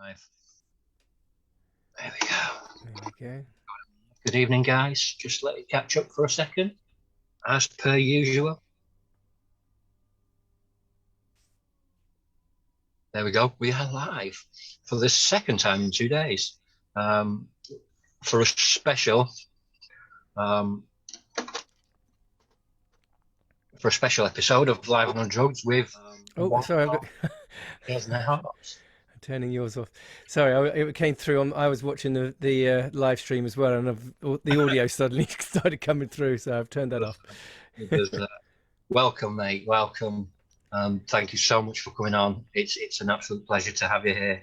Live. There we go. There we go. Good evening, guys. Just let it catch up for a second, as per usual. There we go. We are live for the second time in 2 days. For a special, episode of Live and Undrugged with. Oh, sorry, I've got. Chesney Hawkes. Turning yours off. Sorry, it came through. I was watching the live stream as well, and the audio suddenly started coming through, so I've turned that off. Welcome, mate. Welcome. Thank you so much for coming on. It's an absolute pleasure to have you here.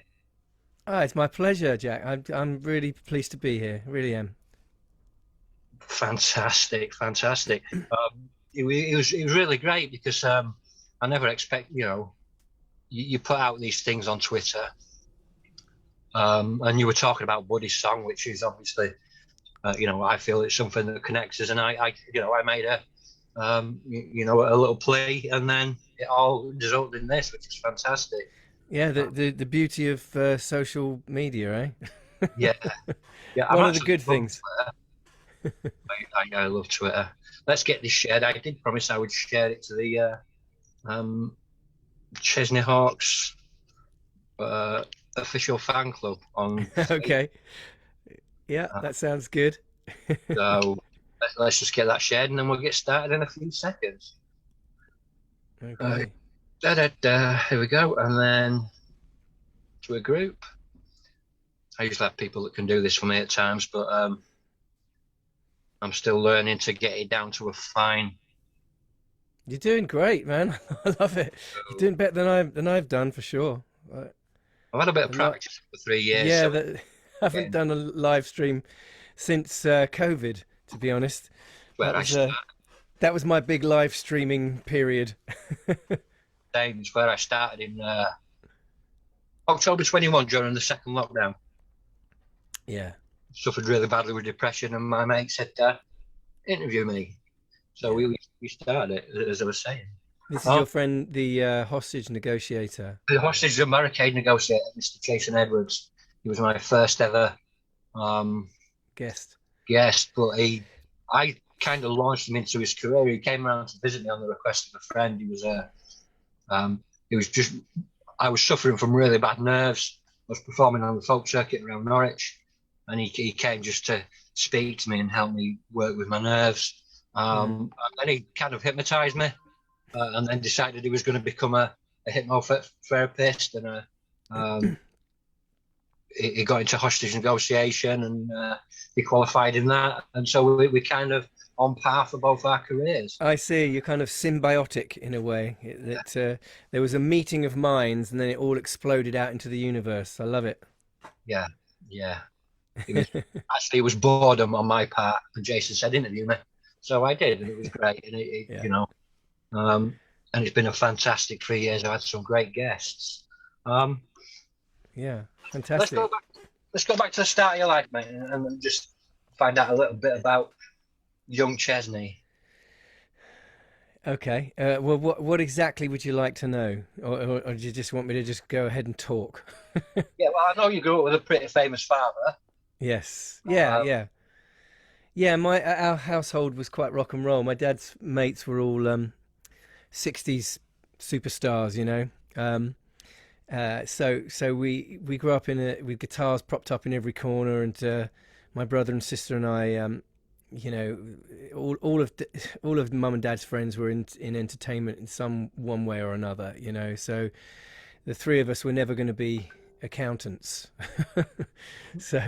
Oh, it's my pleasure, Jack. I'm really pleased to be here. Really am. Fantastic. It was really great because I never expect you put out these things on Twitter, and you were talking about Buddy's song, which is obviously, I feel it's something that connects us, and I made a little plea, and then it all resulted in this, which is fantastic. Yeah, the beauty of social media, eh? Yeah. One of the good things. I love Twitter. Let's get this shared. I did promise I would share it to the Chesney Hawkes official fan club on okay. Yeah, that sounds good. So let's just get that shared, and then we'll get started in a few seconds. Okay. Here we go, and then to a group. I usually have people that can do this for me at times, but I'm still learning to get it down to a fine. You're doing great, man. I love it. You're doing better than I've done, for sure. I've had a bit of practice for 3 years. Yeah, so I haven't done a live stream since COVID, to be honest. That was my big live streaming period. Same is where I started in October 21 during the second lockdown. Yeah. Suffered really badly with depression, and my mate said, interview me. So we started it, as I was saying. This is your friend, the hostage negotiator. The hostage and barricade negotiator, Mr. Jason Edwards. He was my first ever guest. But I kind of launched him into his career. He came around to visit me on the request of a friend. I was suffering from really bad nerves. I was performing on the folk circuit around Norwich, and he came just to speak to me and help me work with my nerves. And then he kind of hypnotized me, and then decided he was going to become a hypnotherapist, and he got into hostage negotiation, and he qualified in that, and so we kind of on par for both our careers. I see. You're kind of symbiotic in a way. There was a meeting of minds, and then it all exploded out into the universe. I love it. Yeah. It was boredom on my part, and Jason said interview me. So I did, and it was great. And and it's been a fantastic 3 years. I've had some great guests. Yeah, fantastic. Let's go back to the start of your life, mate, and just find out a little bit about young Chesney. Okay. Well, what exactly would you like to know, or do you just want me to just go ahead and talk? Yeah. Well, I know you grew up with a pretty famous father. Yes. Yeah. Our household was quite rock and roll. My dad's mates were all 60s superstars, So we grew up with guitars propped up in every corner, and my brother and sister and I, all of Mum and Dad's friends were in entertainment in one way or another, So the three of us were never going to be accountants. So.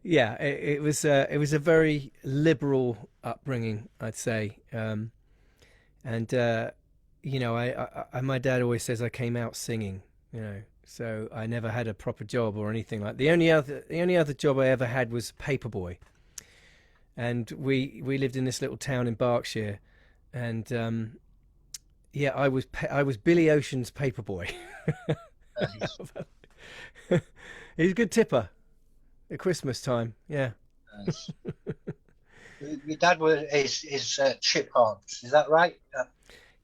Yeah, it was a very liberal upbringing, I'd say, and my dad always says I came out singing, so I never had a proper job or anything like. The only other job I ever had was paperboy, and we lived in this little town in Berkshire, and I was Billy Ocean's paperboy. He's a good tipper. At Christmas time, yeah. Nice. Your dad is Chip Hawkes, is that right?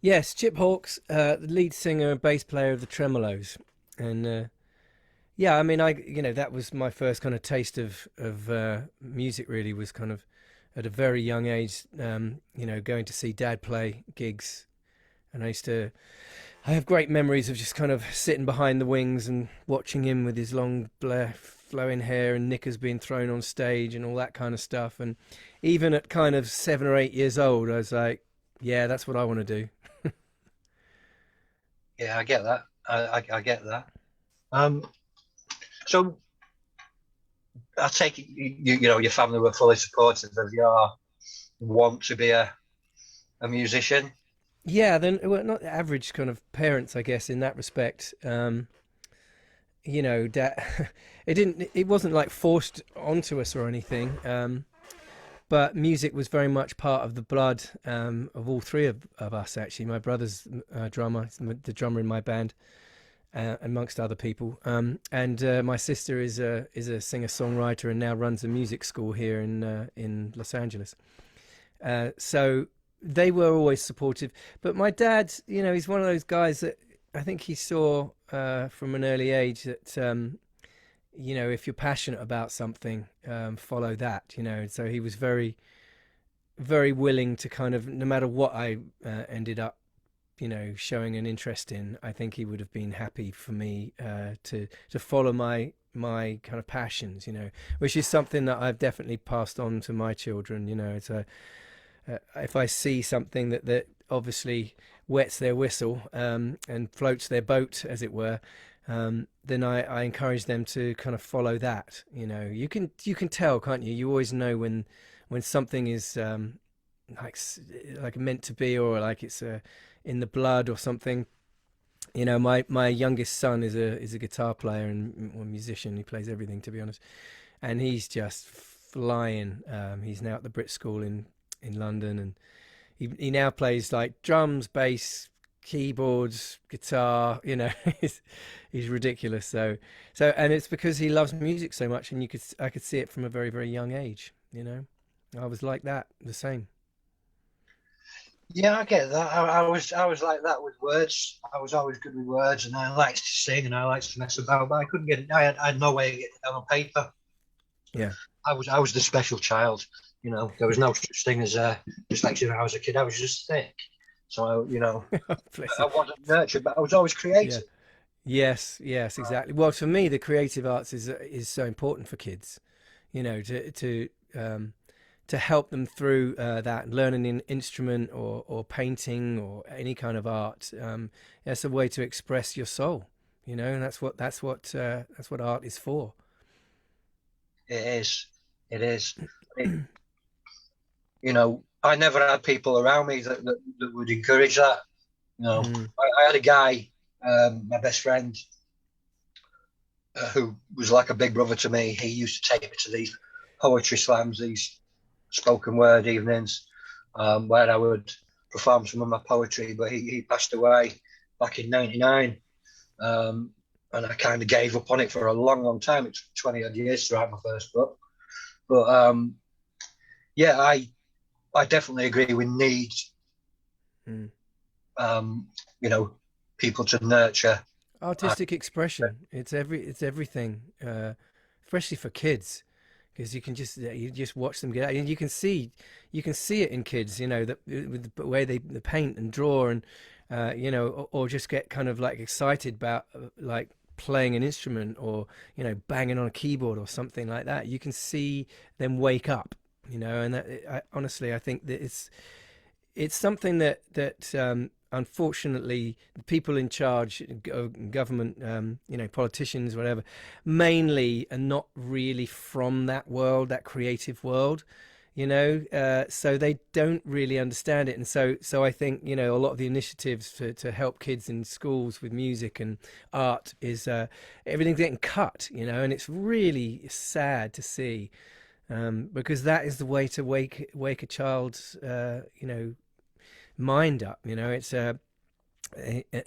Yes, Chip Hawkes, the lead singer and bass player of the Tremolos, and Yeah, I mean, that was my first kind of taste of music. Really, was kind of at a very young age. Going to see Dad play gigs, and I have great memories of just kind of sitting behind the wings and watching him with his long, flowing hair and knickers being thrown on stage and all that kind of stuff. And even at kind of 7 or 8 years old, I was like, yeah, that's what I want to do. Yeah, I get that. I get that. Um, so I take it your family were fully supportive of your want to be a musician. Yeah, then well, not average kind of parents, I guess, in that respect. Dad, it wasn't like forced onto us or anything. But music was very much part of the blood of all three of us. Actually, my brother's drummer, the drummer in my band, amongst other people, and my sister is a singer songwriter and now runs a music school here in Los Angeles. So they were always supportive. But my dad, he's one of those guys that I think he saw from an early age that if you're passionate about something, follow that. So he was very, very willing to kind of, no matter what I ended up, showing an interest in. I think he would have been happy for me to follow my kind of passions. Which is something that I've definitely passed on to my children. It's if I see something that obviously wets their whistle and floats their boat, as it were. Then I encourage them to kind of follow that. You can tell, can't you? You always know when something is like meant to be, or like it's in the blood or something. My youngest son is a guitar player and a musician. He plays everything, to be honest, and he's just flying. He's now at the Brit School in London, and he now plays like drums, bass, keyboards, guitar. He's ridiculous. So and it's because he loves music so much, and I could see it from a very, very young age. I was like that, the same. Yeah, I get that. I was like that with words. I was always good with words, and I liked to sing and I liked to mess about, but I couldn't get it. I had no way of getting it down on paper. Yeah. I was the special child. There was no such thing as dyslexia when I was a kid. I was just thick. So I wasn't nurtured, but I was always Yeah. creative. Yes, exactly. Well, for me, the creative arts is so important for kids. To help them through that, learning an instrument or painting or any kind of art. That's a way to express your soul. And that's what art is for. It is. It is. I never had people around me that would encourage that. Mm. I had a guy, my best friend, who was like a big brother to me. He used to take me to these poetry slams, these spoken word evenings, where I would perform some of my poetry. But he passed away back in '99, and I kind of gave up on it for a long, long time. It took 20 odd years to write my first book. But yeah, I definitely agree. We need, Mm. people to nurture. Artistic expression. It's everything, especially for kids, because you just watch them get out, and you can see it in kids. That with the way they paint and draw, and or just get kind of like excited about like playing an instrument, or banging on a keyboard or something like that. You can see them wake up. And honestly, I think that it's something that unfortunately the people in charge, government, politicians, whatever, mainly are not really from that world, that creative world. So they don't really understand it, and so I think a lot of the initiatives to help kids in schools with music and art is everything's getting cut, and it's really sad to see, because that is the way to wake a child's mind up. It's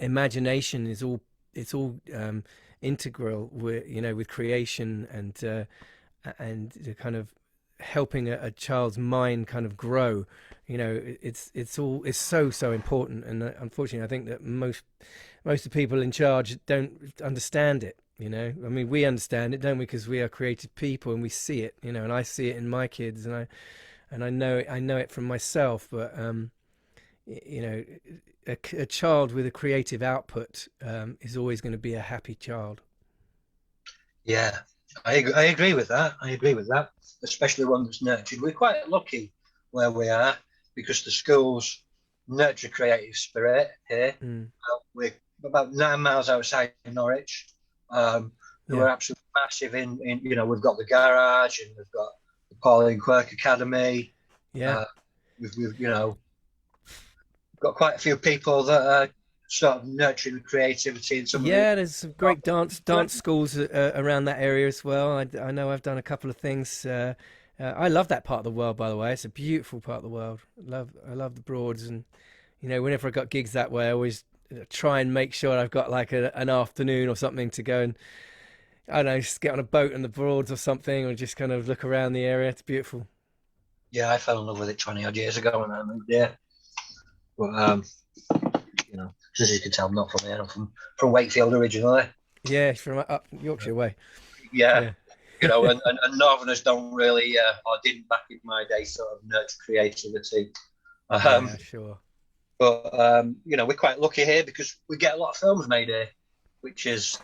imagination is all it's all integral with with creation, and the kind of helping a child's mind kind of grow. It's so important, and unfortunately I think that most of the people in charge don't understand it. You know, I mean, we understand it, don't we? Because we are creative people and we see it, you know, and I see it in my kids, and I know it from myself. But you know, a child with a creative output is always going to be a happy child. Yeah, I agree with that. I agree with that, especially one that's nurtured. We're quite lucky where we are because the schools nurture creative spirit here. Mm. We're about 9 miles outside Norwich. Who Yeah, are absolutely massive in you know, we've got the garage and we've got the Pauline Quirk Academy. yeah, Uh, we've you know got quite a few people that are sort of nurturing creativity in some of the. yeah. There's some great dance schools around that area as well. I know I've done a couple of things. I love that part of the world, by the way. It's a beautiful part of the world. I love the Broads, and you know, whenever I got gigs that way, I always try and make sure I've got like an afternoon or something to go and I don't know, just get on a boat in the Broads or something, or just kind of look around the area. It's beautiful. Yeah, I fell in love with it 20 odd years ago when I moved there. But you know, as you can tell, I'm not from here. I'm from Wakefield originally. Yeah, from up Yorkshire way. Yeah, Yeah, you know, and Northerners don't really, or didn't back in my day, sort of nurture creativity. Um, yeah, sure. but you know, we're quite lucky here because we get a lot of films made here, which is,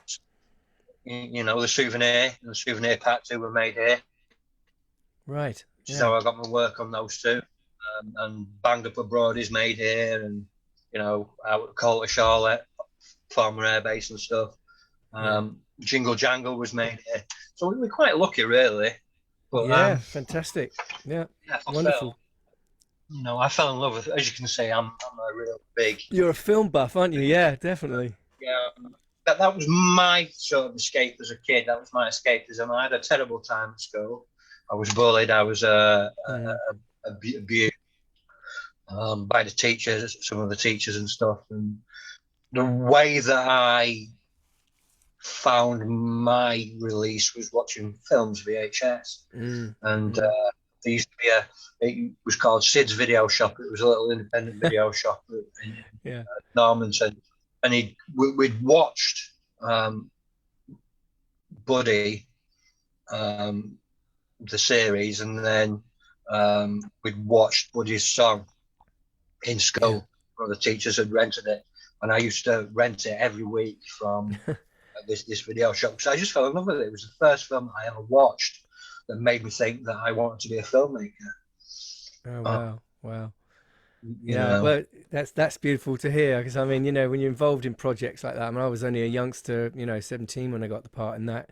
you know, the Souvenir and the Souvenir Part 2 were made here, Right. which is Yeah. how I got my work on those two. And Banged Up Abroad is made here, and you know, out at Colter Charlotte, former airbase and stuff. Yeah. Jingle Jangle was made here, so we're quite lucky, really. But Yeah. Fantastic. Yeah. yeah, for film, Wonderful. you know, I fell in love with. As you can see, I'm a real big. You're a film buff, aren't you? Yeah, definitely. Yeah, that was my sort of escape as a kid. That was my escapism. I had a terrible time at school. I was bullied. I was Mm. abused by the teachers, some of the teachers and stuff. And the way that I found my release was watching films VHS. Mm. And Mm. there used to be it was called Sid's Video Shop. It was a little independent video shop in Yeah. Normanton. And we'd watched Buddy, the series, and then we'd watched Buddy's song in Yeah. school. One of the teachers had rented it, and I used to rent it every week from this video shop. So I just fell in love with it. It was the first film I ever watched that made me think that I wanted to be a filmmaker. Oh Uh, wow. Wow. you Yeah, know, well, that's beautiful to hear because I mean, you know, when you're involved in projects like that, I mean, I was only a youngster, you know, 17 when I got the part in that,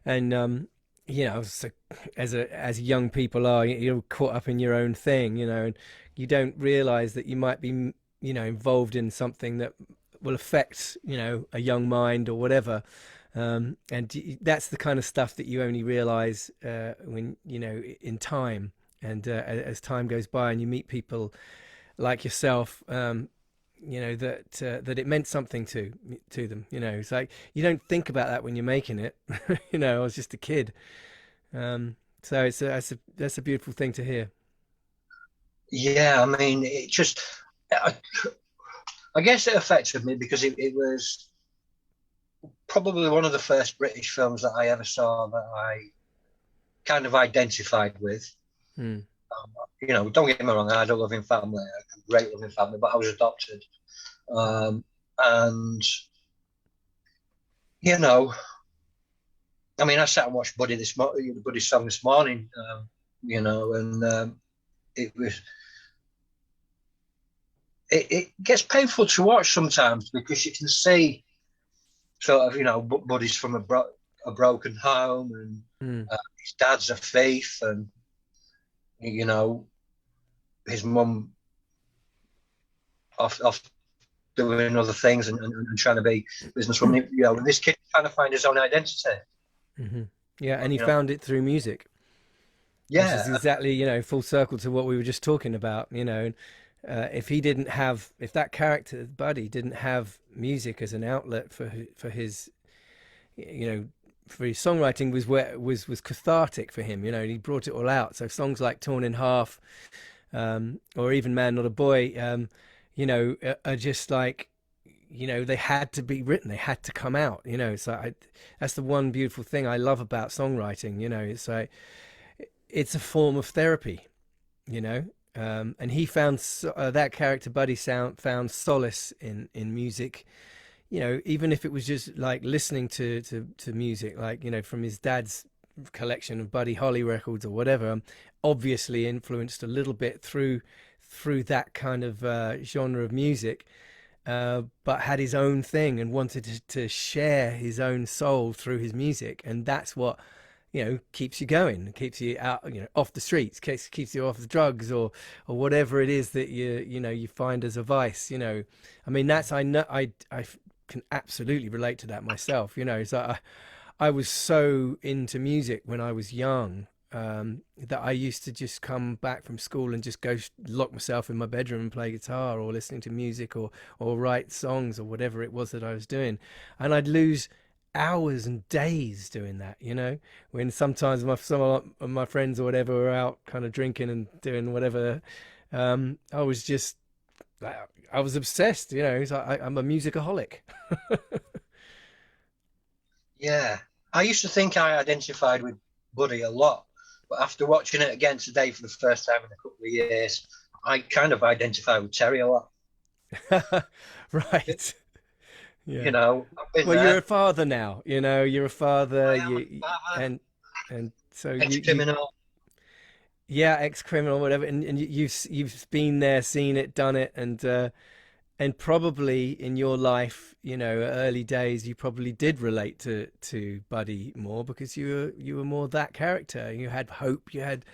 and you know, so as young people are, you're caught up in your own thing, you know, and you don't realize that you might be, you know, involved in something that will affect, you know, a young mind or whatever. And that's the kind of stuff that you only realize when, you know, in time and as time goes by and you meet people like yourself, you know that it meant something to them. You know, it's like you don't think about that when you're making it. You know, I was just a kid, so that's a beautiful thing to hear. yeah. I mean, it just, I, I guess it affected me because it was probably one of the first British films that I ever saw that I kind of identified with. Hmm. You know, don't get me wrong, I had a loving family, a great loving family, but I was adopted. And, you know, I mean, I sat and watched Buddy's song this morning, you know, and it was, it gets painful to watch sometimes because you can see sort of, you know, Buddy's from a broken home and Hmm. his dad's a thief and, you know, his mum off doing other things and trying to be a businesswoman. You know, this kid trying to find his own identity. Hmm. Yeah, and he You know, found it through music, which is yeah, exactly, you know, full circle to what we were just talking about. You know, if that character Buddy didn't have music as an outlet for his, you know, for his songwriting was cathartic for him. You know, and he brought it all out. So songs like "Torn in Half," or even "Man Not a Boy," you know, are just like, you know, they had to be written, they had to come out, you know. So that's the one beautiful thing I love about songwriting, you know. It's like it's a form of therapy, you know. And he found that character Buddy found solace in music, you know, even if it was just like listening to music, like, you know, from his dad's collection of Buddy Holly records or whatever, obviously influenced a little bit through that kind of genre of music, but had his own thing and wanted to share his own soul through his music. And that's what, you know, keeps you going, keeps you out, you know, off the streets, keeps you off the drugs or whatever it is that you find as a vice, you know. I mean, I know I can absolutely relate to that myself, you know. So I was so into music when I was young, that I used to just come back from school and just go lock myself in my bedroom and play guitar or listening to music or write songs or whatever it was that I was doing. And I'd lose hours and days doing that, you know, when sometimes some of my friends or whatever were out kind of drinking and doing whatever. I was obsessed, you know. So I'm a musicaholic. Yeah. I used to think I identified with Buddy a lot, but after watching it again today for the first time in a couple of years, I kind of identify with Terry a lot. Right. Yeah. You know, well, you're a father now, you know, you're a father. I am a father. And so Ex-criminal. yeah, ex-criminal, whatever. And you've been there, seen it, done it. And probably in your life, you know, early days, you probably did relate to Buddy more because you were more that character. You had hope, you had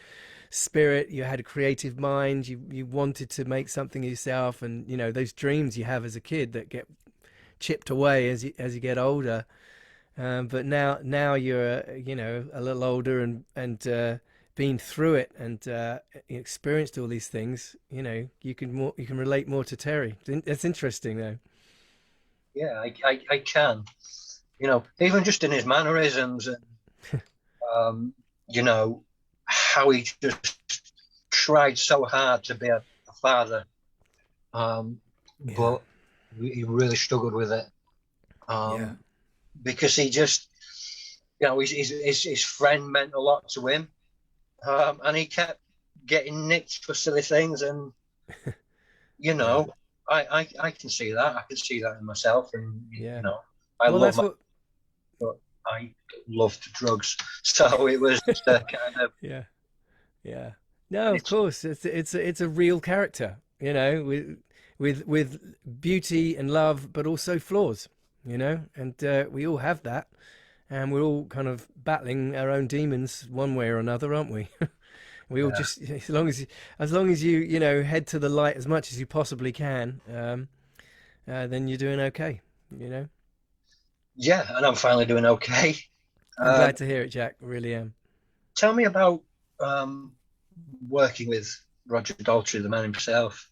spirit, you had a creative mind, you wanted to make something of yourself, and, you know, those dreams you have as a kid that get chipped away as you get older. But now you're you know, a little older and been through it and experienced all these things. You know, you can relate more to Terry. That's interesting, though. Yeah, I can. You know, even just in his mannerisms and you know, how he just tried so hard to be a father, but he really struggled with it, because he just, you know, his friend meant a lot to him, and he kept getting nicked for silly things, and you know, I can see that. I can see that in myself, and you know, I but I loved drugs, so it was kind of yeah. No, of course, it's a real character, you know, with beauty and love, but also flaws, you know, and we all have that, and we're all kind of battling our own demons one way or another, aren't we? We all just, as long as you know, head to the light as much as you possibly can, then you're doing okay, you know. Yeah, and I'm finally doing okay. I'm glad to hear it, Jack. I really am. Tell me about working with Roger Daltry, the man himself.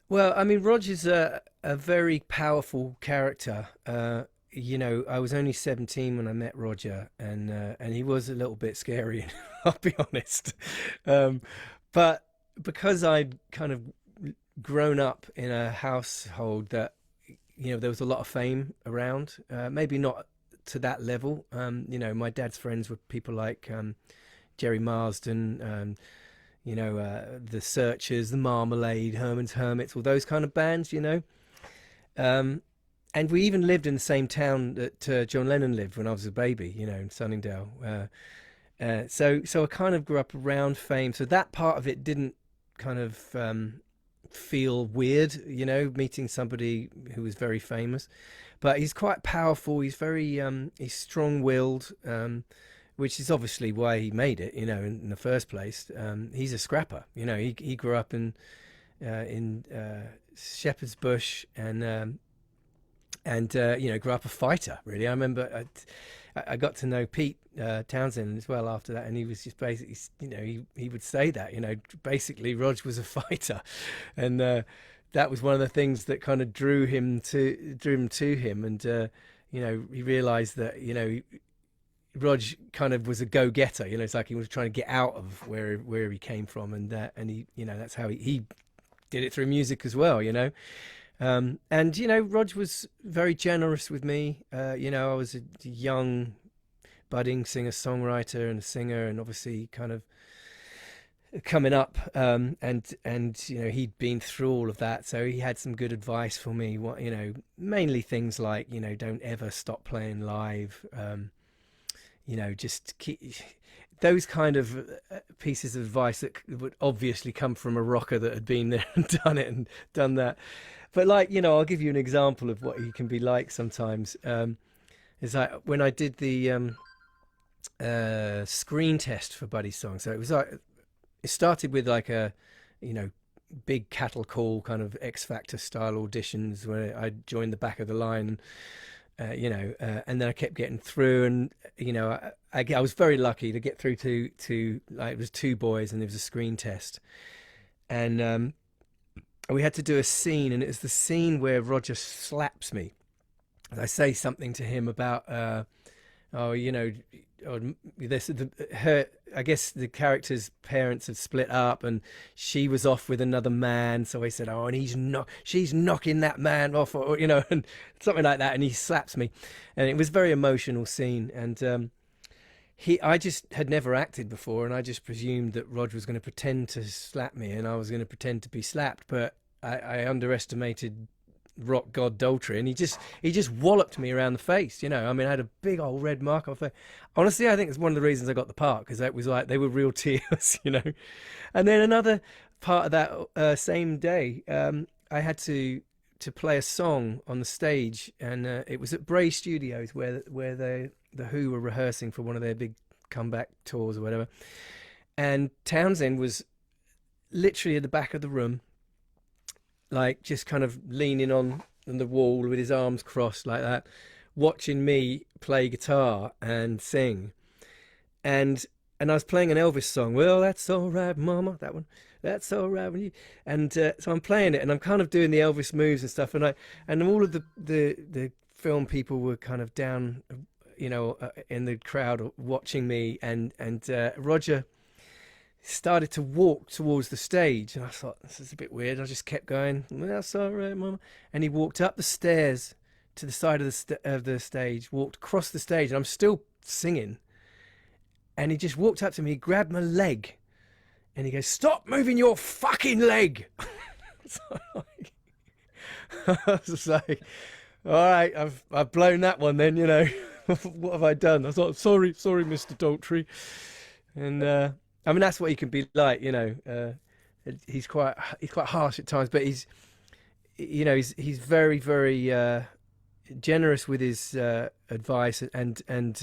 Well, I mean, Roger's a very powerful character. You know, I was only 17 when I met Roger, and he was a little bit scary, I'll be honest. But because I'd kind of grown up in a household that, you know, there was a lot of fame around, maybe not to that level. You know, my dad's friends were people like Jerry Marsden, you know, the Searchers, the Marmalade, Herman's Hermits, all those kind of bands, you know. And we even lived in the same town that John Lennon lived when I was a baby, you know, in Sunningdale. So I kind of grew up around fame. So that part of it didn't kind of feel weird, you know, meeting somebody who was very famous. But he's quite powerful. He's very he's strong-willed, which is obviously why he made it, you know, in the first place. He's a scrapper, you know. He grew up in Shepherd's Bush and you know, grew up a fighter, really. I remember I got to know Pete Townsend as well after that, and he was just basically, you know, he would say that, you know, basically Rog was a fighter, and that was one of the things that kind of drew him to him, and you know, he realised that, you know, Rog kind of was a go-getter, you know. It's like he was trying to get out of where he came from, and he, you know, that's how he did it through music as well, you know. And you know, Rog was very generous with me. You know, I was a young budding singer-songwriter and a singer, and obviously kind of coming up, and you know, he'd been through all of that, so he had some good advice for me. What, you know, mainly things like, you know, don't ever stop playing live. You know, just keep those kind of pieces of advice that would obviously come from a rocker that had been there and done it and done that. But like, you know, I'll give you an example of what he can be like sometimes. Is like when I did the screen test for Buddy's song. So it was like, it started with like a, you know, big cattle call kind of X Factor style auditions where I joined the back of the line, you know, and then I kept getting through, and you know, I was very lucky to get through to like, it was 2 boys and there was a screen test, and we had to do a scene, and it was the scene where Roger slaps me. I say something to him about, oh, you know, her, I guess the character's parents had split up and she was off with another man, so I said, oh, and she's knocking that man off, or you know, and something like that, and he slaps me, and it was a very emotional scene. And I just had never acted before, and I just presumed that Rod was going to pretend to slap me and I was going to pretend to be slapped, but I underestimated rock god Daltry, and he just walloped me around the face, you know. I mean, I had a big old red mark on my face. Honestly, I think it's one of the reasons I got the part, because that was like, they were real tears, you know. And then another part of that same day, I had to play a song on the stage, and it was at Bray Studios where the Who were rehearsing for one of their big comeback tours or whatever. And Townsend was literally at the back of the room, like just kind of leaning on the wall with his arms crossed like that, watching me play guitar and sing. And I was playing an Elvis song. Well, that's all right, mama, that one. That's all right when you. And so I'm playing it, and I'm kind of doing the Elvis moves and stuff. And all of the film people were kind of down, you know, in the crowd watching me. And Roger started to walk towards the stage, and I thought, this is a bit weird. I just kept going, well, that's all right, mama. And he walked up the stairs to the side of the stage, walked across the stage, and I'm still singing, and he just walked up to me, grabbed my leg, and he goes, stop moving your fucking leg. I was just like, all right, I've blown that one then, you know. What have I done? I thought, sorry, Mr. Daltry. And I mean, that's what he can be like, you know. He's quite harsh at times, but he's very, very generous with his advice, and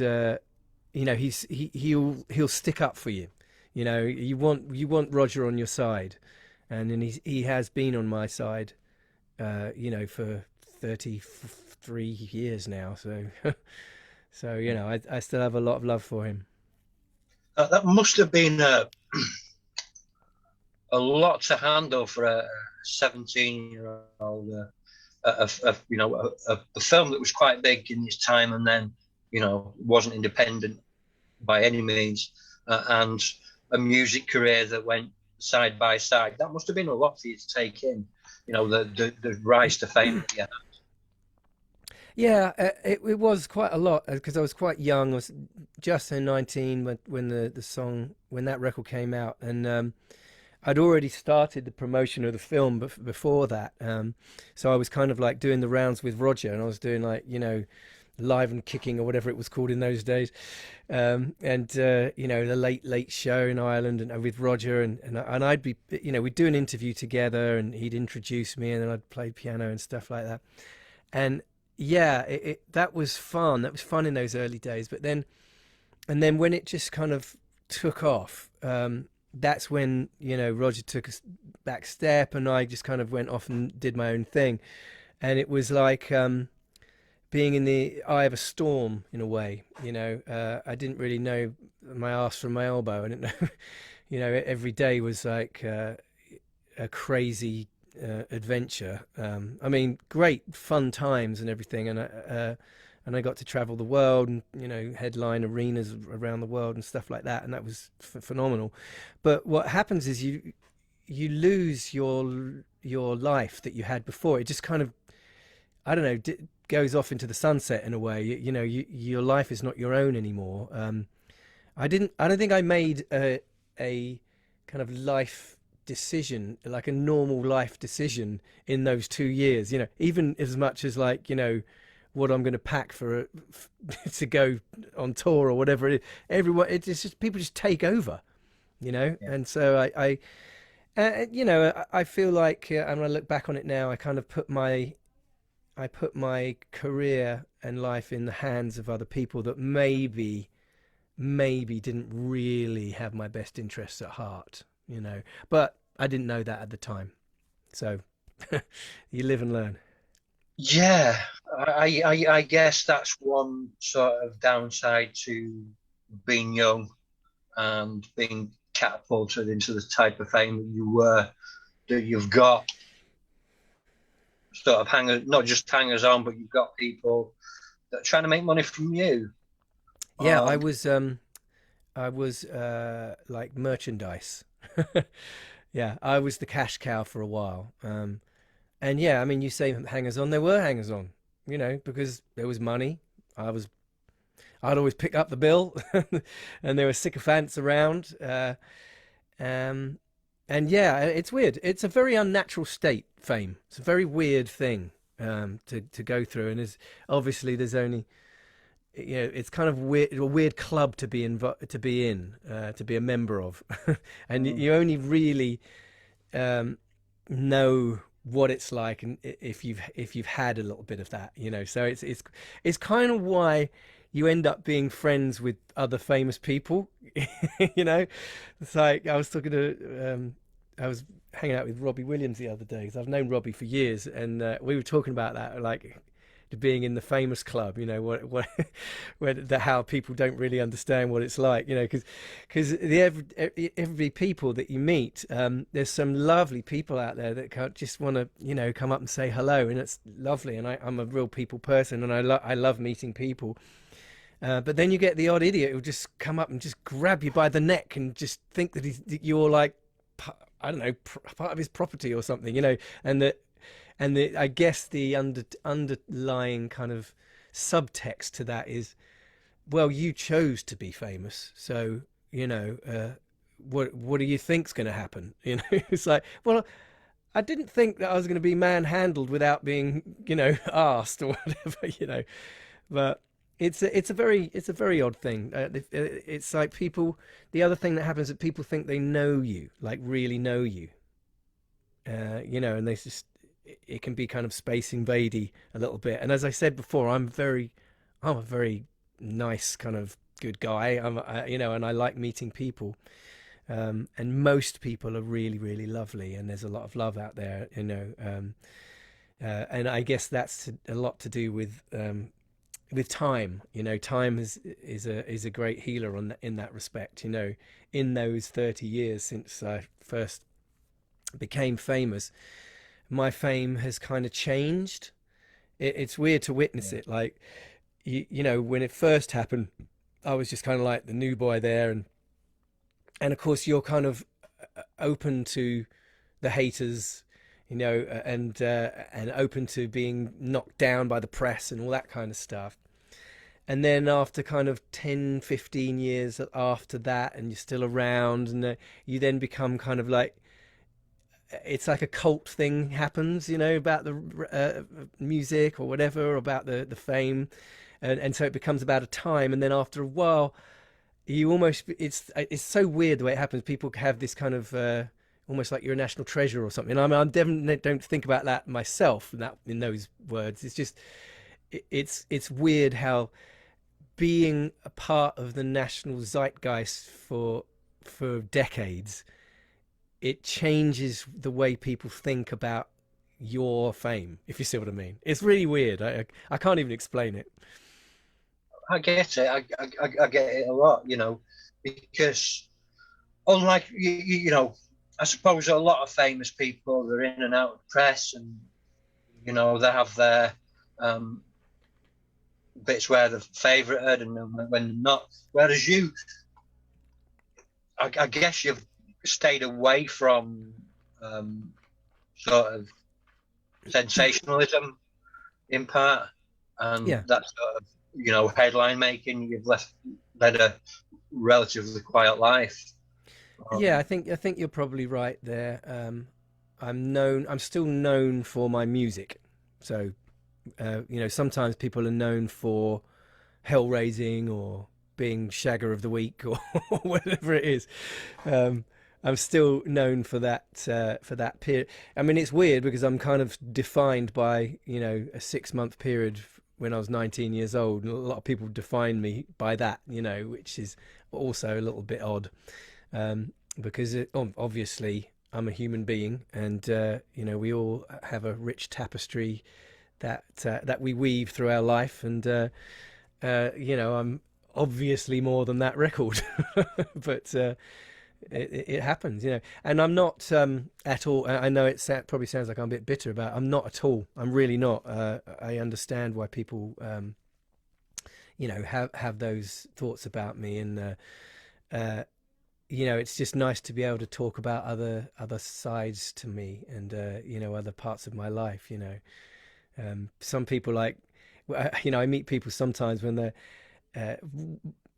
you know, he'll stick up for you. You know, you want Roger on your side, and he has been on my side, you know, for 33 years now. So so you know, I still have a lot of love for him. That must have been a lot to handle for a 17-year-old. You know, a film that was quite big in its time, and then, you know, wasn't independent by any means, and a music career that went side by side. That must have been a lot for you to take in. You know, the rise to fame that you had. Yeah, it was quite a lot, because I was quite young. I was just 19 when that record came out, and I'd already started the promotion of the film before that. So I was kind of like doing the rounds with Roger, and I was doing, like, you know, Live and Kicking or whatever it was called in those days, and you know, the Late Show in Ireland, and with Roger, and I'd be, you know, we'd do an interview together, and he'd introduce me, and then I'd play piano and stuff like that, and yeah, that was fun. That was fun in those early days. But then when it just kind of took off, that's when, you know, Roger took a back step, and I just kind of went off and did my own thing. And it was like being in the eye of a storm in a way. You know, I didn't really know my arse from my elbow. I didn't know, you know, every day was like a crazy adventure. I mean, great fun times and everything, and I got to travel the world, and, you know, headline arenas around the world and stuff like that, and that was phenomenal. But what happens is you lose your your life that you had before. It just kind of, I don't know, goes off into the sunset in a way. Your life is not your own anymore. I don't think I made a kind of life decision, like a normal life decision in those 2 years, even as much as like, what I'm going to pack to go on tour or whatever. It's just, people just take over, Yeah. and so I feel like, and when I look back on it now, I kind of put my career and life in the hands of other people that maybe didn't really have my best interests at heart, but I didn't know that at the time. So you live and learn. Yeah, I guess that's one sort of downside to being young and being catapulted into the type of fame that you've got. Sort of not just hangers on, but you've got people that are trying to make money from you. Yeah, I was like merchandise. Yeah, I was the cash cow for a while. And yeah, I mean, you say hangers on, there were hangers on, because there was money. I'd always pick up the bill, and there were sycophants around. And yeah, it's weird. It's a very unnatural state, fame. It's a very weird thing to go through, and there's only, it's kind of a weird club to be in, to be a member of, and you only really know what it's like, and if you've had a little bit of that, so it's kind of why you end up being friends with other famous people. It's like I was hanging out with Robbie Williams the other day, because I've known Robbie for years, and we were talking about that, like being in the famous club, how people don't really understand what it's like, because every people that you meet, there's some lovely people out there that just want to, come up and say hello, and it's lovely, and I'm a real people person, and I love meeting people. But then you get the odd idiot who'll just come up and just grab you by the neck and just think that you're like, I don't know, part of his property or something, and I guess the underlying kind of subtext to that is, well, you chose to be famous, so what do you think's going to happen? It's like, well, I didn't think that I was going to be manhandled without being, asked or whatever, but it's a very odd thing. It's like people. The other thing that happens is that people think they know you, like really know you, and they just. It can be kind of space invadey a little bit. And as I said before, I'm a very nice kind of good guy. And I like meeting people. And most people are really, really lovely, and there's a lot of love out there, and I guess that's a lot to do with time. Time is a great healer in that respect. In those 30 years since I first became famous, my fame has kind of changed. It's weird to witness it. Like, when it first happened, I was just kind of like the new boy there, and of course you're kind of open to the haters, and open to being knocked down by the press and all that kind of stuff. And then after kind of 10, 15 years after that, and you're still around, and you then become kind of like, it's like a cult thing happens, about the music or whatever, about the fame, and so it becomes about a time, and then after a while, you almost it's so weird the way it happens. People have this kind of almost like you're a national treasure or something. I mean, I definitely don't think about that myself in those words. It's just it's weird how being a part of the national zeitgeist for decades, it changes the way people think about your fame, if you see what I mean. It's really weird. I can't even explain it. I get it. I get it a lot, because unlike I suppose a lot of famous people, they're in and out of press, and they have their bits where they're favoured and when they're not. Whereas you, I guess you've stayed away from sort of sensationalism in part, and Yeah. that sort of, headline making. You've led a relatively quiet life. Yeah, I think you're probably right there. I'm still known for my music. So, sometimes people are known for hell raising or being shagger of the week or whatever it is. Um, I'm still known for that period. I mean, it's weird because I'm kind of defined by a 6 month period when I was 19 years old, and a lot of people define me by that, which is also a little bit odd, because obviously I'm a human being, and we all have a rich tapestry that we weave through our life, and I'm obviously more than that record, but it happens, and I'm not at all. I know probably sounds like I'm a bit bitter about it. I'm not at all. I'm really not. I understand why people, have those thoughts about me, and it's just nice to be able to talk about other sides to me, and other parts of my life. Some people I meet people sometimes when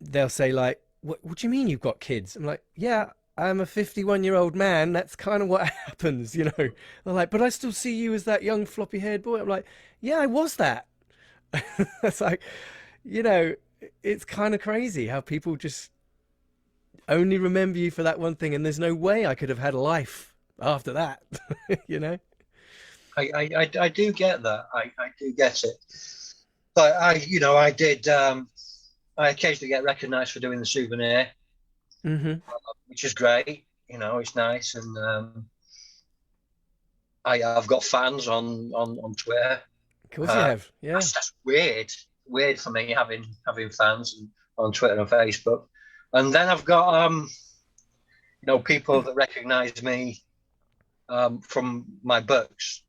they'll say like, what do you mean you've got kids? I'm like, yeah, I'm a 51-year-old man. That's kind of what happens, They're like, but I still see you as that young floppy haired boy. I'm like, yeah, I was that. It's like, it's kind of crazy how people just only remember you for that one thing, and there's no way I could have had a life after that. I do get that. I do get it. But I did. I occasionally get recognised for doing the souvenir, which is great. It's nice, and I've got fans on Twitter. Of course you have, yeah. That's weird for me having fans on Twitter and Facebook, and then I've got people that recognise me from my books.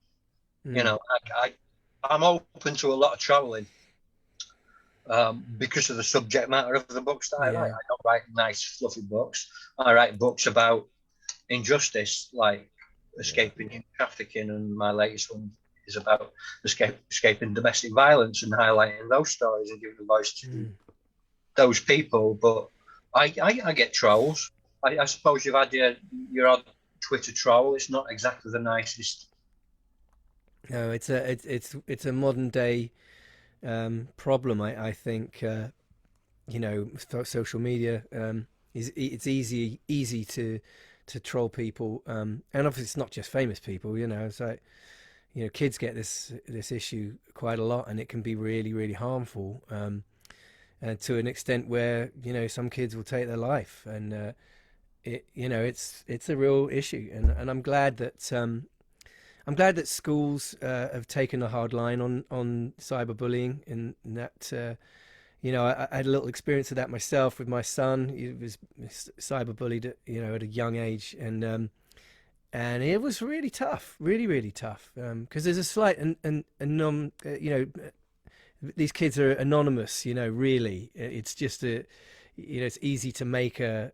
I'm open to a lot of travelling. Because of the subject matter of the books that I write. I don't write nice, fluffy books. I write books about injustice, like escaping human trafficking, and my latest one is about escaping domestic violence and highlighting those stories and giving a voice to those people. But I get trolls. I suppose you've had your odd Twitter troll. It's not exactly the nicest. No, it's a modern day problem. I think social media it's easy to troll people, and obviously it's not just famous people. It's like kids get this issue quite a lot, and it can be really, really harmful, and to an extent where some kids will take their life, and it's a real issue, and I'm glad that schools have taken a hard line on cyberbullying, and that I had a little experience of that myself with my son. He was cyberbullied at a young age, and it was really tough, really, really tough, because there's a slight these kids are anonymous. Really, it's just it's easy to make a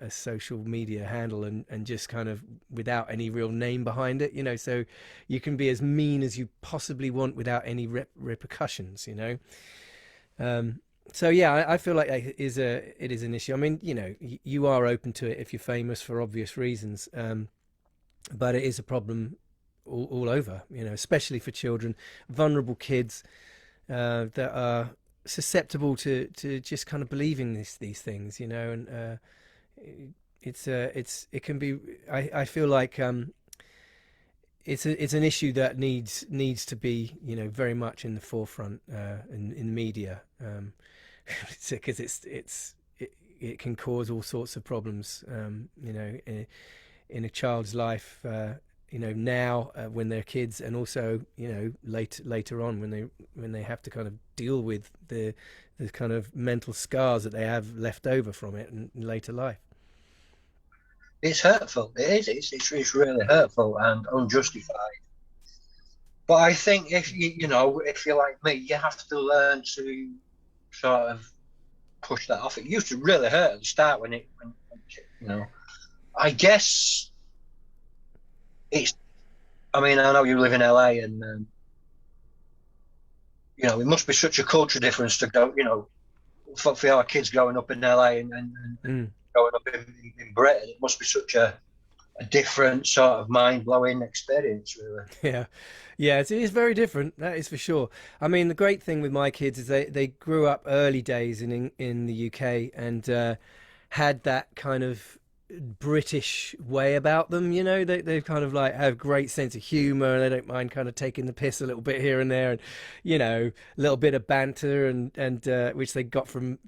social media handle and just kind of without any real name behind it, so you can be as mean as you possibly want without any repercussions. So yeah, I feel like it is an issue. I mean, you are open to it if you're famous for obvious reasons, but it is a problem all over, especially for children, vulnerable kids that are susceptible to just kind of believing these things, and it can be. I feel like it's an issue that needs to be very much in the forefront in media, because it can cause all sorts of problems, in a child's life, now when they're kids, and also later on when they have to kind of deal with the kind of mental scars that they have left over from it in later life. It's hurtful. It is. It's really hurtful and unjustified. But I think if you're like me, you have to learn to sort of push that off. It used to really hurt at the start when I guess it's I mean, I know you live in LA, and you know, it must be such a culture difference to go, you know, for our kids growing up in LA and growing up in Britain. It must be such a different sort of mind-blowing experience, really. Yeah, it is very different. That is for sure. I mean, the great thing with my kids is they grew up early days in the UK and had that kind of British way about them. You know, they kind of like have great sense of humor. They don't mind kind of taking the piss a little bit here and there, and you know, a little bit of banter and which they got from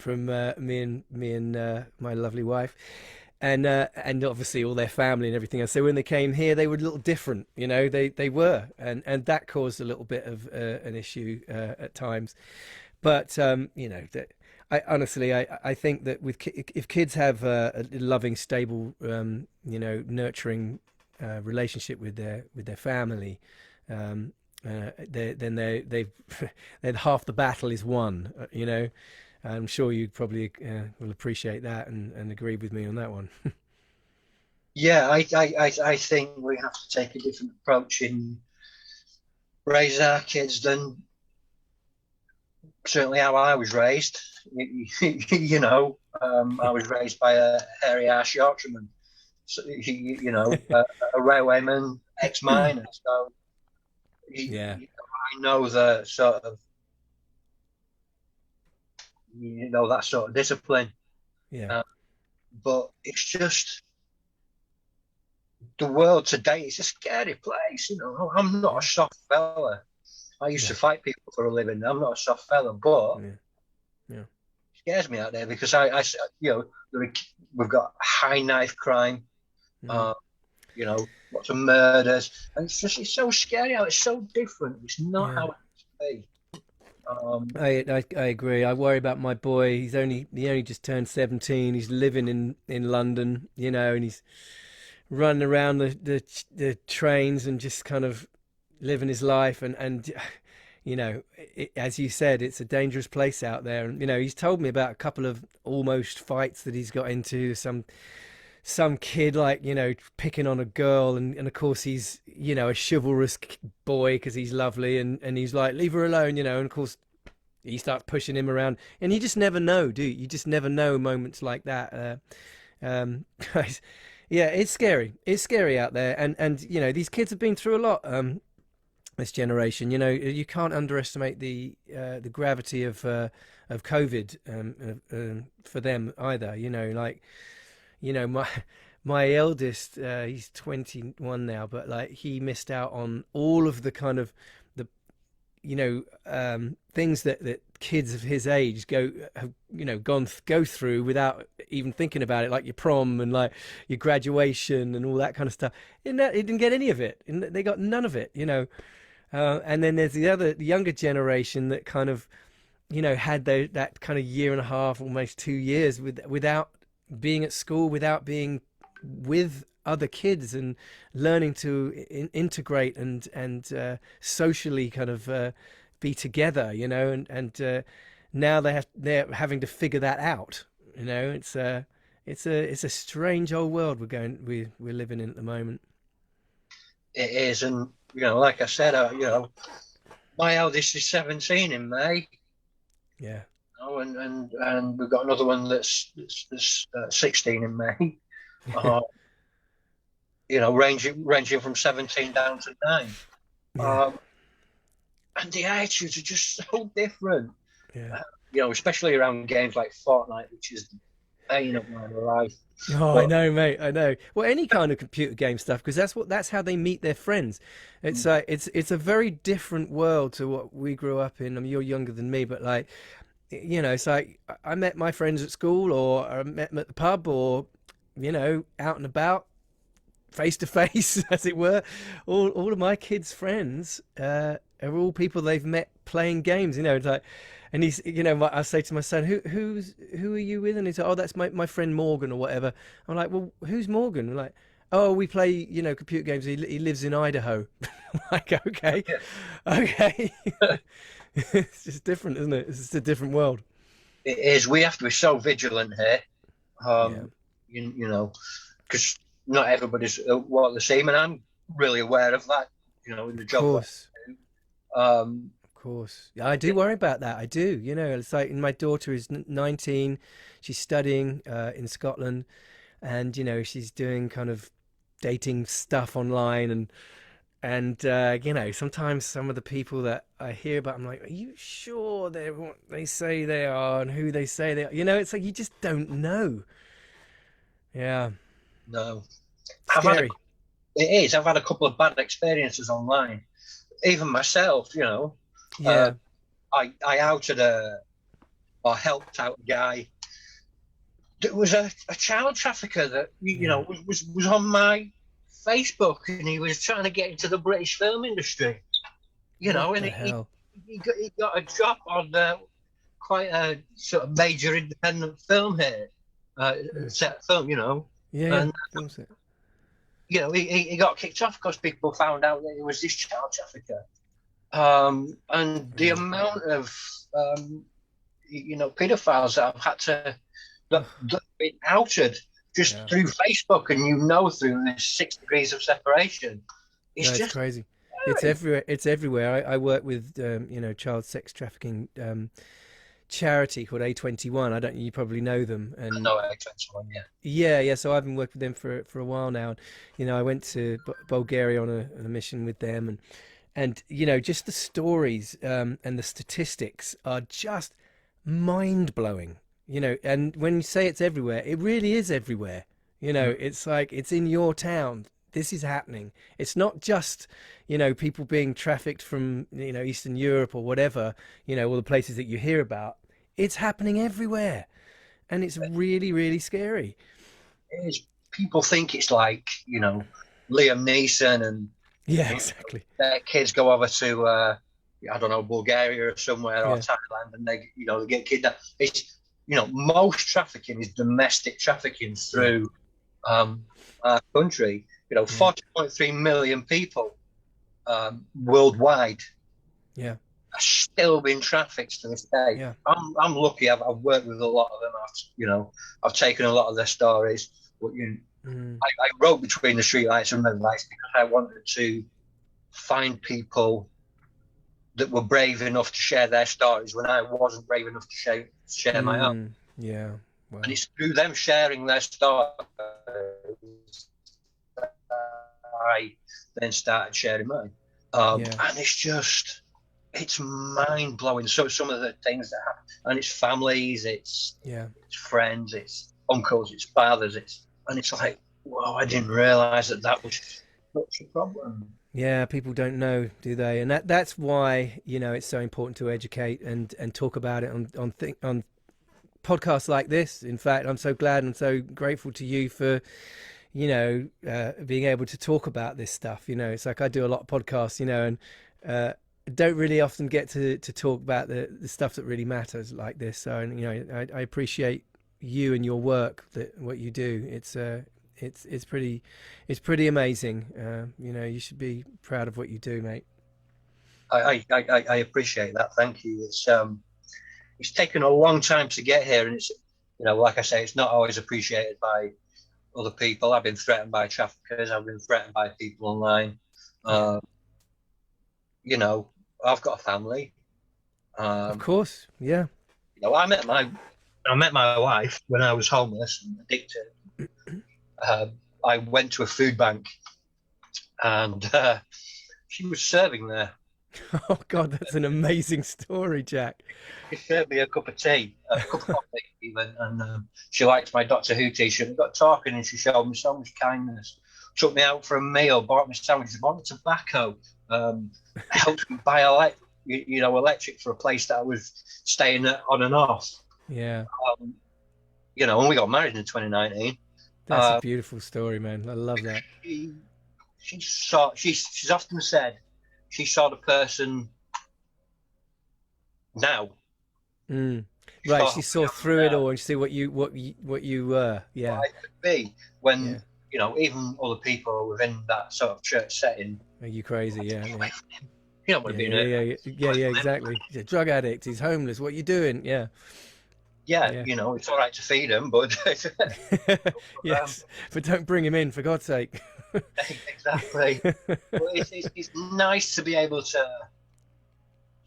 me and my lovely wife. And obviously all their family and everything else. So when they came here, they were a little different, you know. They were, and that caused a little bit of an issue at times. But you know, I honestly I think that if kids have a loving, stable, you know, nurturing relationship with their family, then they've then half the battle is won, you know. I'm sure you probably will appreciate that and agree with me on that one. Yeah, I think we have to take a different approach in raising our kids than certainly how I was raised. You know, I was raised by a hairy ass Yorkshireman, so, you know, a railwayman, ex-miner. So, Yeah, you know, I know the sort of, you know, that sort of discipline. yeah, But it's just the world today. It's a scary place. You know, I'm not a yeah, soft fella. I used to yeah, fight people for a living. I'm not a soft fella, but yeah, yeah. it scares me out there because you know, we've got high knife crime. Hmm. Uh, you know, lots of murders, and it's so scary out. It's so different. It's not Yeah. how it used to be. Um, I agree. I worry about my boy. He only just turned 17. He's living in London, you know, and he's running around the trains and just kind of living his life and you know, as you said, it's a dangerous place out there. And you know, he's told me about a couple of almost fights that he's got into. Some kid, like, you know, picking on a girl, and of course he's, you know, a chivalrous boy because he's lovely, and he's like, leave her alone, you know, and of course he starts pushing him around, and you just never know, do you? You just never know moments like that. Guys, yeah, it's scary out there, and you know, these kids have been through a lot, this generation. You know, you can't underestimate the gravity of COVID, for them either. You know, like, you know, my eldest, he's 21 now, but like he missed out on all of the kind of the, you know, things that kids of his age have, you know, go through without even thinking about it, like your prom and like your graduation and all that kind of stuff. He didn't get any of it, and they got none of it, you know. And then there's the younger generation that kind of, you know, had that kind of year and a half, almost 2 years without being at school, without being with other kids and learning to integrate and socially kind of be together, you know, and now they're having to figure that out. You know, it's a strange old world we're living in at the moment. it is, and you know, like I said, you know, my eldest is 17 in May. Yeah. Oh, and we've got another one that's 16 in May. Uh, you know, ranging from 17 down to 9. Yeah. Um, and the attitudes are just so different. Yeah. You know, especially around games like Fortnite, which is the bane of my life. Oh, I But know, mate. I know. Well, any kind of computer game stuff, because that's how they meet their friends. It's a very different world to what we grew up in. I mean, you're younger than me, but like, you know, it's like I met my friends at school, or I met them at the pub, or you know, out and about, face to face, as it were. All of my kids' friends are all people they've met playing games. You know, it's like, and he's, you know, I say to my son, who are you with? And he's like, oh, that's my friend Morgan or whatever. I'm like, well, who's Morgan? I'm like, oh, we play, you know, computer games. He lives in Idaho. I'm like, okay, okay. It's just different, isn't it? It's just a different world. it is. We have to be so vigilant here. Yeah. You know, because not everybody's what the same, and I'm really aware of that. in the Of job. course. Um, Of course. Yeah, I do worry about that. I do. It's like my daughter is 19. She's studying in Scotland, and she's doing kind of dating stuff online, and sometimes some of the people that I hear about, I'm like, are you sure they're what they say they are and who they say they are? It's like you just don't know. Yeah. no, I've had a, Scary. it is. I've had a couple of bad experiences online. Even myself, uh, Yeah. I outed or helped out a guy that was a child trafficker that Yeah. was on my Facebook, and he was trying to get into the British film industry. What And the hell? he got a job on quite a sort of major independent film here, Mm. set film, Yeah, yeah. and Film set. he got kicked off because people found out that he was this child trafficker. And the Mm. amount of pedophiles that I've had to that have been outed just Yeah. through Facebook, and through this 6 degrees of separation. It's No, it's just crazy. It's everywhere. It's everywhere. I work with child sex trafficking charity called A21. I don't. You probably know them. And no A21, yeah. yeah, yeah. So I've been working with them for a while now. And I went to Bulgaria on a mission with them, and just the stories and the statistics are just mind blowing. And when you say it's everywhere, it really is everywhere. It's like it's in your town. This is happening. It's not just, people being trafficked from, Eastern Europe or whatever, all the places that you hear about. It's happening everywhere. And it's really, really scary. It is. People think it's like, Liam Neeson and Yeah, exactly. their kids go over to, I don't know, Bulgaria or somewhere, or Yeah, Thailand, and they get kidnapped. It's, most trafficking is domestic trafficking yeah, through our country. yeah, 40.3 million people worldwide yeah, are still being trafficked to this day. yeah. I'm lucky. I've worked with a lot of them. I've taken a lot of their stories. But Mm, I wrote Between the Streetlights and Red Lights because I wanted to find people that were brave enough to share their stories when I wasn't brave enough to share my own. yeah. And Wow. it's through them sharing their stories that I then started sharing mine. Yeah, And it's mind blowing. So some of the things that happen, and it's families, it's yeah. friends, it's uncles, it's fathers, and it's like, whoa, I didn't realize that was such a problem. Yeah, people don't know, do they? And that's why, it's so important to educate and talk about it on podcasts like this. In fact, I'm so glad and so grateful to you for, being able to talk about this stuff. It's like I do a lot of podcasts, and don't really often get to talk about the stuff that really matters like this. So, and, I appreciate you and your work, what you do. It's pretty amazing. You should be proud of what you do, mate. I appreciate that. Thank you. It's taken a long time to get here, and it's like I say, it's not always appreciated by other people. I've been threatened by traffickers. I've been threatened by people online. Yeah, You know, I've got a family. of Um, course. Yeah. I met my wife when I was homeless and addicted. I went to a food bank, and she was serving there. Oh God, that's an amazing story, Jack. She served me a cup of tea, a cup of coffee even, and she liked my Doctor Who T-shirt. We got talking, and she showed me so much kindness. Took me out for a meal, bought me sandwiches, bought me tobacco, helped me buy electric for a place that I was staying at on and off. Yeah, Um, and we got married in 2019. that's a beautiful story, man. I love that. She's often said she saw the person now. Mm. She Right, saw she who saw I am through it now, all and see what you were. what Yeah, I could be when yeah. even other people within that sort of church setting. Are you crazy? Yeah, Stay yeah. away from him. You don't want Yeah, to be in yeah, a yeah, yeah, yeah, exactly. He's a drug addict. He's homeless. What you doing? Yeah, yeah. yeah. It's all right to feed him, but um, Yes, but don't bring him in for God's sake. Exactly. Well, it's nice to be able to.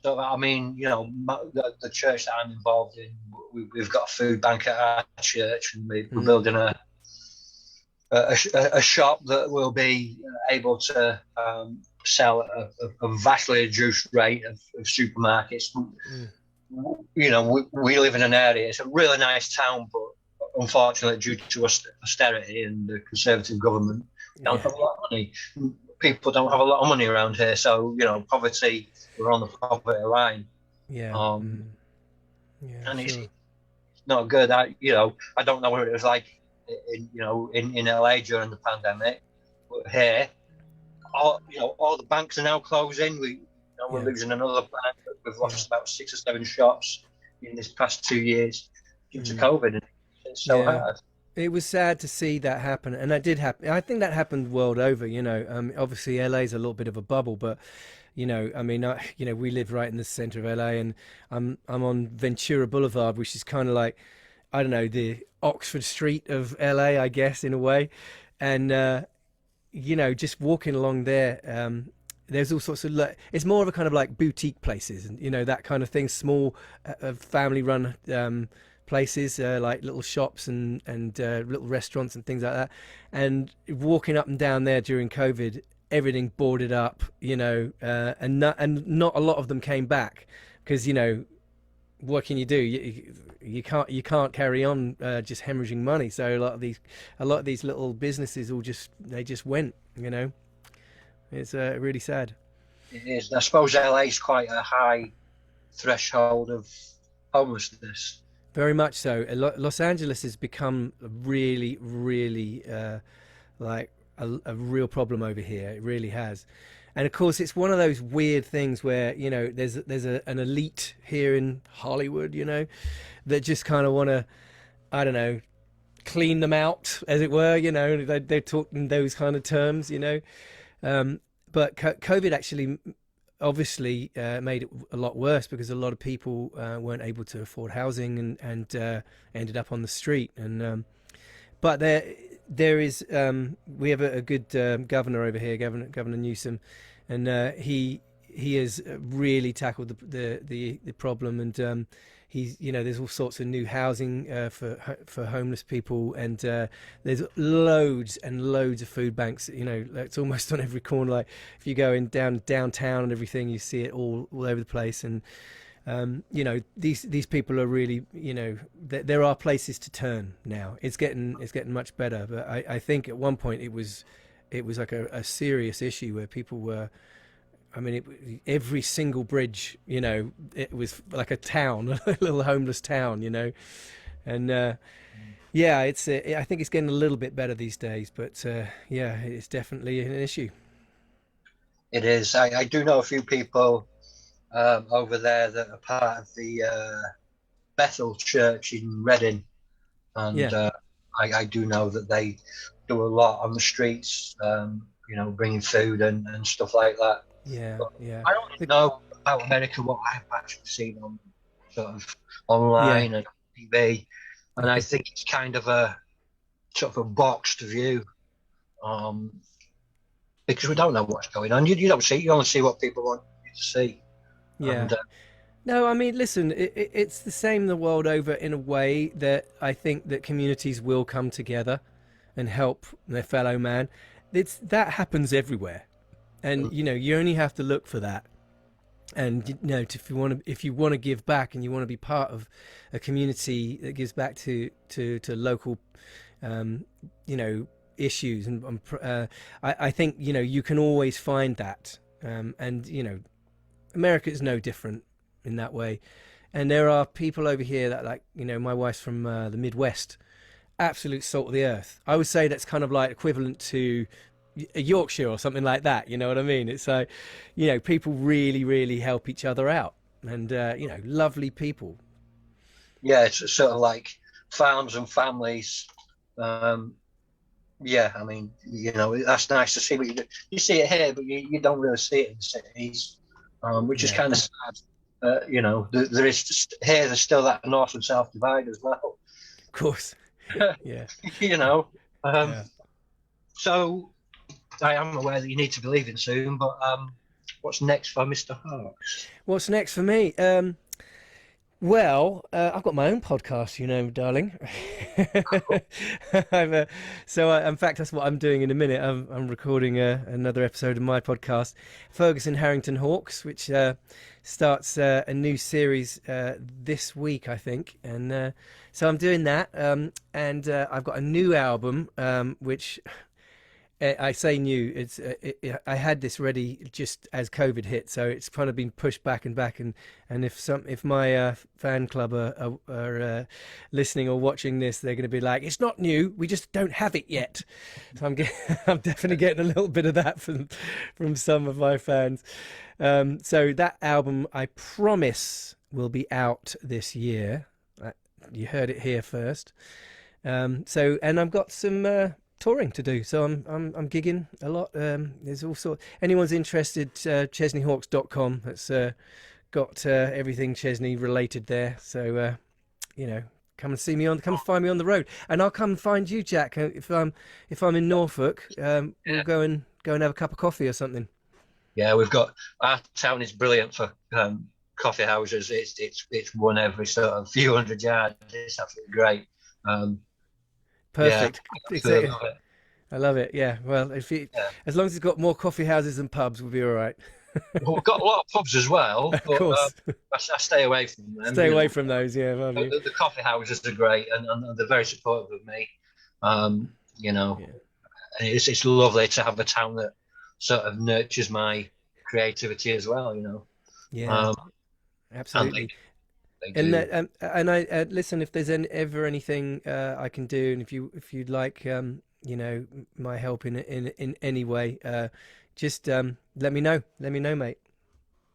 So, I mean, the church that I'm involved in, we've got a food bank at our church, and we're building a shop that will be able to sell a vastly reduced rate of supermarkets. We live in an area, it's a really nice town, but unfortunately, due to austerity and the Conservative government, don't have a lot of money. People don't have a lot of money around here, so poverty. We're on the poverty line. And it's not good. I don't know what it was like in LA during the pandemic, but here, all the banks are now closing. We're losing another bank. We've lost about 6 or 7 shops in this past 2 years due to COVID. It's so hard. It was sad to see that happen, and that did happen. I think that happened world over. Obviously LA's a little bit of a bubble, but we live right in the center of LA, and I'm on Ventura Boulevard, which is kind of like, I don't know, the Oxford Street of LA, I guess, in a way. And just walking along there, there's all sorts of it's more of a kind of like boutique places, and that kind of thing, small family run places, like little shops and little restaurants and things like that. And walking up and down there during COVID, everything boarded up, and not a lot of them came back because what can you do? You can't carry on just hemorrhaging money. So a lot of these little businesses they just went. It's really sad. It is. I suppose LA is quite a high threshold of homelessness. Very much so. Los Angeles has become really, really like a real problem over here. It really has. And of course, it's one of those weird things where there's an elite here in Hollywood, that just kind of want to, I don't know, clean them out, as it were. They talk in those kind of terms. But COVID actually, obviously, made it a lot worse because a lot of people weren't able to afford housing and ended up on the street. And but there is we have a good governor over here, Governor Newsom, and he has really tackled the problem, and he's there's all sorts of new housing for homeless people, and there's loads and loads of food banks. It's almost on every corner. Like if you go in downtown and everything, you see it all over the place. And these people are really, there are places to turn now. It's getting much better, but I think at one point it was like a serious issue where people were, every single bridge, it was like a town, a little homeless town, and I think it's getting a little bit better these days, but it's definitely an issue. It is. I do know a few people over there that are part of the Bethel Church in Reading, and I do know that they do a lot on the streets, bringing food and stuff like that. But I don't really know about America what I've actually seen on sort of online and TV, and I think it's kind of a sort of a boxed view, because we don't know what's going on. You don't see. You only see what people want you to see. Yeah. No, listen, it's the same the world over in a way that I think that communities will come together and help their fellow man. That happens everywhere. And, you only have to look for that. And, if you want to give back and you want to be part of a community that gives back to local, issues. And I think, you can always find that. And, America is no different in that way. And there are people over here that, like, my wife's from the Midwest, absolute salt of the earth. I would say that's kind of like equivalent to Yorkshire or something like that. You know what I mean? It's like, people really, really help each other out, and lovely people. Yeah, it's sort of like farms and families. That's nice to see. But you see it here, but you don't really see it in the cities, which is kind of sad. There is here. There's still that north and south divide as well. Of course. Yeah. So I am aware that you need to be leaving soon, but what's next for Mr. Hawkes? What's next for me? Well, I've got my own podcast, you know, darling. In fact, that's what I'm doing in a minute. I'm recording another episode of my podcast, Ferguson Harrington Hawkes, which starts a new series this week, I think. And so I'm doing that. And I've got a new album, which I say new. I had this ready just as COVID hit, so it's kind of been pushed back and back. And if my fan club are listening or watching this, they're going to be like, "It's not new. We just don't have it yet." So I'm definitely getting a little bit of that from some of my fans. So that album, I promise, will be out this year. You heard it here first. And I've got some touring to do, so I'm gigging a lot. There's also, anyone's interested, chesneys.com. That's got everything Chesney related there. So come and see me come and find me on the road, and I'll come and find you, Jack. If I'm in Norfolk, we'll go and have a cup of coffee or something. Yeah, we've got, our town is brilliant for coffee houses. It's one every sort of few hundred yards. It's absolutely great. Perfect. Yeah, I love it. Yeah. Well, as long as it's got more coffee houses and pubs, we'll be all right. Well, we've got a lot of pubs as well. Of course. I stay away from them. Stay away from those. Yeah. The coffee houses are great, and they're very supportive of me. And it's lovely to have a town that sort of nurtures my creativity as well. Yeah. Absolutely. And I listen, if there's ever anything I can do, and if you'd like my help in any way, just let me know, mate,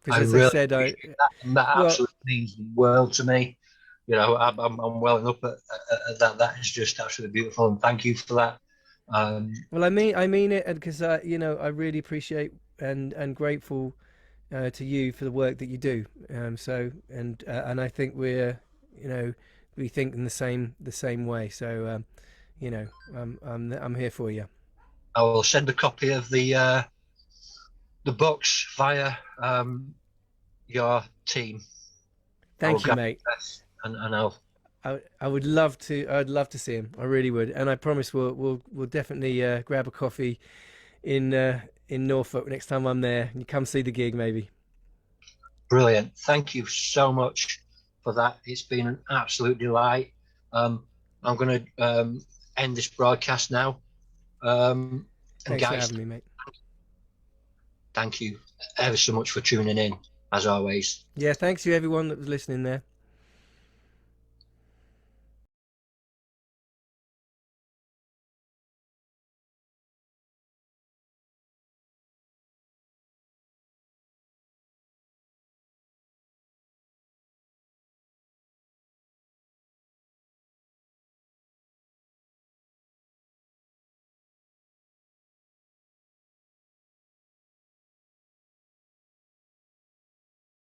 because I said that absolutely means the world to me. I'm welling up at that. That is just absolutely beautiful, and thank you for that. Well, I mean it, because I really appreciate and grateful to you for the work that you do. And I think we think in the same way. So I'm here for you. I will send a copy of the books via your team. Thank you, mate. And I would love to. I'd love to see him. I really would. And I promise we'll definitely grab a coffee in Norfolk next time I'm there. You come see the gig, maybe. Brilliant. Thank you so much for that. It's been an absolute delight. I'm going to end this broadcast now. Thanks and guys, for having me, mate. Thank you ever so much for tuning in, as always. Yeah, thanks to everyone that was listening there.